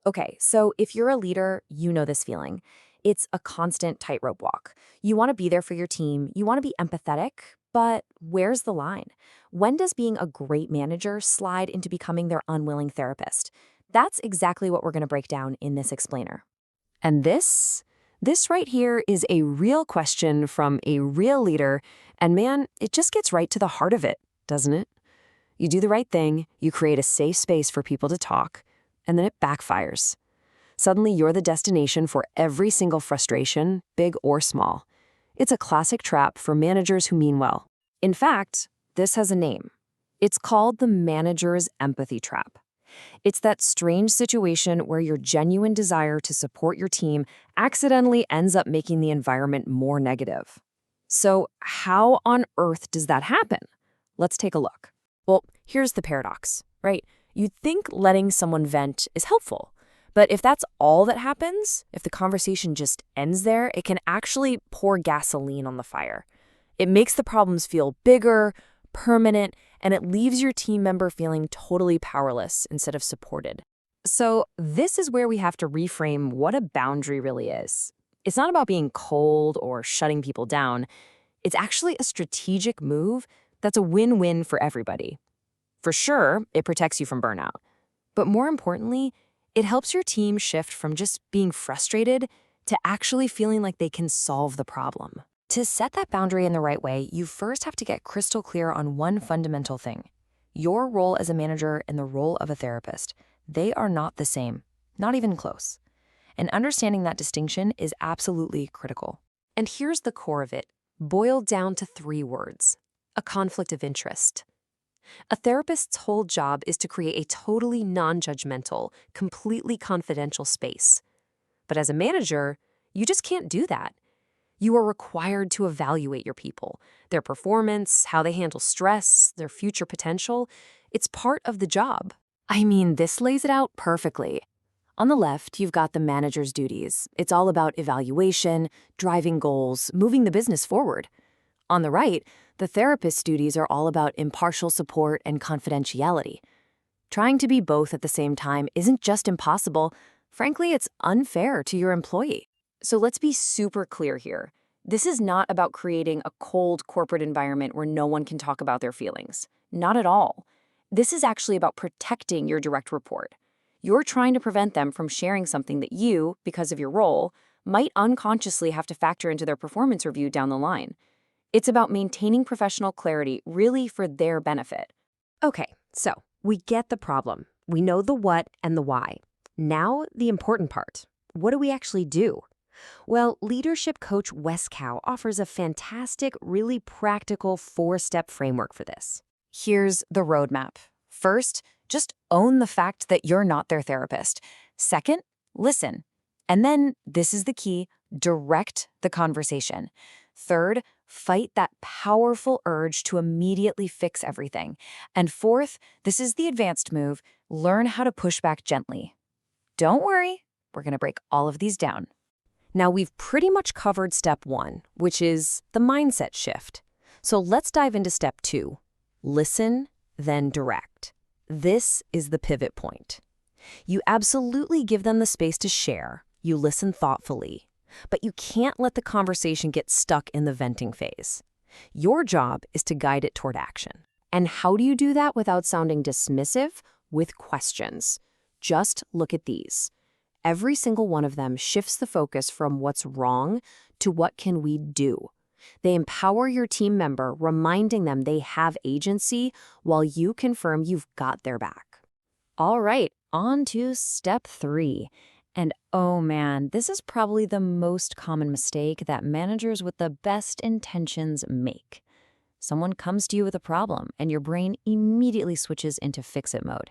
Okay, so if you're a leader, you know this feeling. It's a constant tightrope walk. You want to be there for your team, you want to be empathetic, but where's the line? When does being a great manager slide into becoming their unwilling therapist? That's exactly what we're going to break down in this explainer. And this right here is a real question from a real leader, and man, it just gets right to the heart of it, doesn't it? You do the right thing, you create a safe space for people to talk, and then it backfires. Suddenly, you're the destination for every single frustration, big or small. It's a classic trap for managers who mean well. In fact, this has a name. It's called the manager's empathy trap. It's that strange situation where your genuine desire to support your team accidentally ends up making the environment more negative. So, how on earth does that happen? Let's take a look. Well, here's the paradox, right? You'd think letting someone vent is helpful. But if that's all that happens, if the conversation just ends there, it can actually pour gasoline on the fire. It makes the problems feel bigger, permanent, and it leaves your team member feeling totally powerless instead of supported. So this is where we have to reframe what a boundary really is. It's not about being cold or shutting people down. It's actually a strategic move that's a win-win for everybody. For sure, it protects you from burnout. But more importantly, it helps your team shift from just being frustrated to actually feeling like they can solve the problem. To set that boundary in the right way, you first have to get crystal clear on one fundamental thing. Your role as a manager and the role of a therapist, they are not the same, not even close. And understanding that distinction is absolutely critical. And here's the core of it, boiled down to 3 words: a conflict of interest. A therapist's whole job is to create a totally non-judgmental, completely confidential space. But as a manager, you just can't do that. You are required to evaluate your people, their performance, how they handle stress, their future potential. It's part of the job. I mean, this lays it out perfectly. On the left, you've got the manager's duties. It's all about evaluation, driving goals, moving the business forward. On the right, the therapist's duties are all about impartial support and confidentiality. Trying to be both at the same time isn't just impossible. Frankly, it's unfair to your employee. So let's be super clear here. This is not about creating a cold corporate environment where no one can talk about their feelings. Not at all. This is actually about protecting your direct report. You're trying to prevent them from sharing something that you, because of your role, might unconsciously have to factor into their performance review down the line. It's about maintaining professional clarity really for their benefit. Okay, so we get the problem. We know the what and the why. Now, the important part. What do we actually do? Well, leadership coach Wes Cow offers a fantastic, really practical 4-step framework for this. Here's the roadmap. First, just own the fact that you're not their therapist. Second, listen. And then, this is the key, direct the conversation. Third, fight that powerful urge to immediately fix everything. And fourth, this is the advanced move, learn how to push back gently. Don't worry, we're going to break all of these down. Now, we've pretty much covered step 1, which is the mindset shift. So let's dive into step 2. Listen, then direct. This is the pivot point. You absolutely give them the space to share. You listen thoughtfully. But you can't let the conversation get stuck in the venting phase. Your job is to guide it toward action. And how do you do that without sounding dismissive? With questions. Just look at these. Every single one of them shifts the focus from what's wrong to what can we do. They empower your team member, reminding them they have agency while you confirm you've got their back. All right, on to step 3. And oh man, this is probably the most common mistake that managers with the best intentions make. Someone comes to you with a problem and your brain immediately switches into fix-it mode.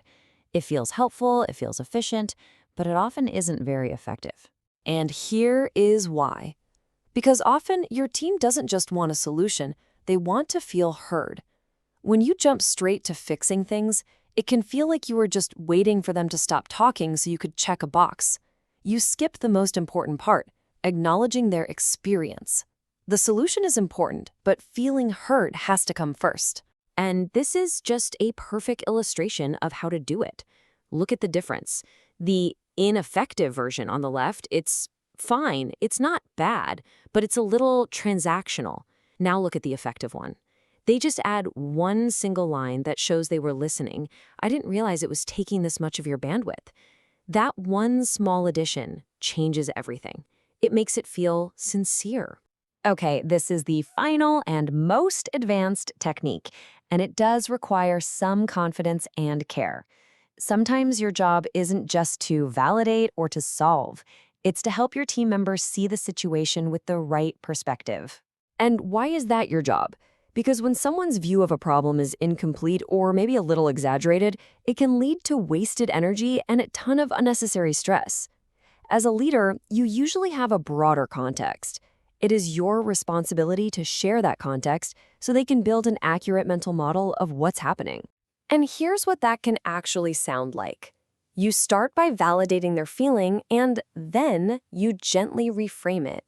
It feels helpful, it feels efficient, but it often isn't very effective. And here is why. Because often your team doesn't just want a solution, they want to feel heard. When you jump straight to fixing things, it can feel like you were just waiting for them to stop talking so you could check a box. You skip the most important part, acknowledging their experience. The solution is important, but feeling heard has to come first. And this is just a perfect illustration of how to do it. Look at the difference. The ineffective version on the left, it's fine. It's not bad, but it's a little transactional. Now look at the effective one. They just add one single line that shows they were listening. I didn't realize it was taking this much of your bandwidth. That one small addition changes everything. It makes it feel sincere. Okay, this is the final and most advanced technique, and it does require some confidence and care. Sometimes your job isn't just to validate or to solve. It's to help your team members see the situation with the right perspective. And why is that your job? Because when someone's view of a problem is incomplete or maybe a little exaggerated, it can lead to wasted energy and a ton of unnecessary stress. As a leader, you usually have a broader context. It is your responsibility to share that context so they can build an accurate mental model of what's happening. And here's what that can actually sound like. You start by validating their feeling, and then you gently reframe it.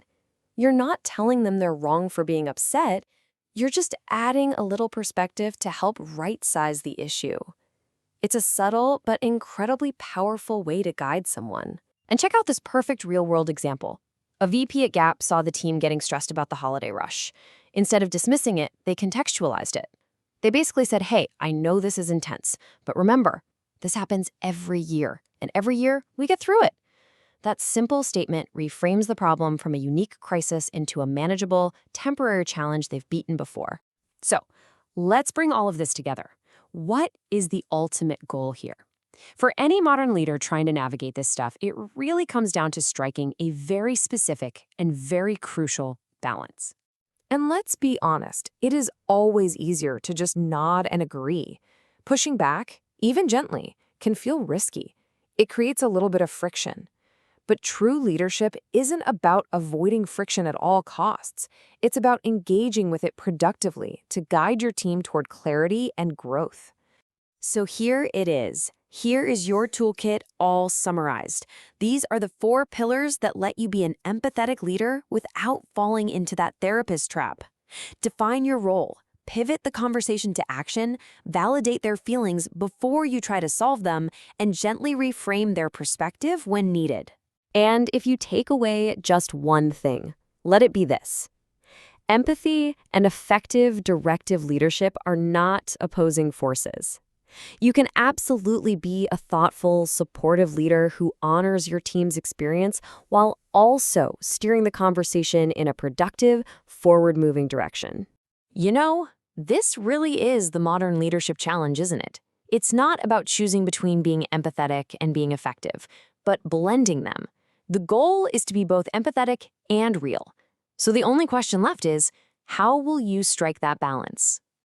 You're not telling them they're wrong for being upset. You're just adding a little perspective to help right-size the issue. It's a subtle but incredibly powerful way to guide someone. And check out this perfect real-world example. A VP at Gap saw the team getting stressed about the holiday rush. Instead of dismissing it, they contextualized it. They basically said, hey, I know this is intense, but remember, this happens every year, and every year we get through it. That simple statement reframes the problem from a unique crisis into a manageable, temporary challenge they've beaten before. So, let's bring all of this together. What is the ultimate goal here? For any modern leader trying to navigate this stuff, it really comes down to striking a very specific and very crucial balance. And let's be honest, it is always easier to just nod and agree. Pushing back, even gently, can feel risky. It creates a little bit of friction. But true leadership isn't about avoiding friction at all costs. It's about engaging with it productively to guide your team toward clarity and growth. So here it is. Here is your toolkit all summarized. These are the 4 pillars that let you be an empathetic leader without falling into that therapist trap. Define your role. Pivot the conversation to action, validate their feelings before you try to solve them, and gently reframe their perspective when needed. And if you take away just one thing, let it be this. Empathy and effective directive leadership are not opposing forces. You can absolutely be a thoughtful, supportive leader who honors your team's experience while also steering the conversation in a productive, forward-moving direction. You know, this really is the modern leadership challenge, isn't it? It's not about choosing between being empathetic and being effective, but blending them. The goal is to be both empathetic and real. So the only question left is, how will you strike that balance?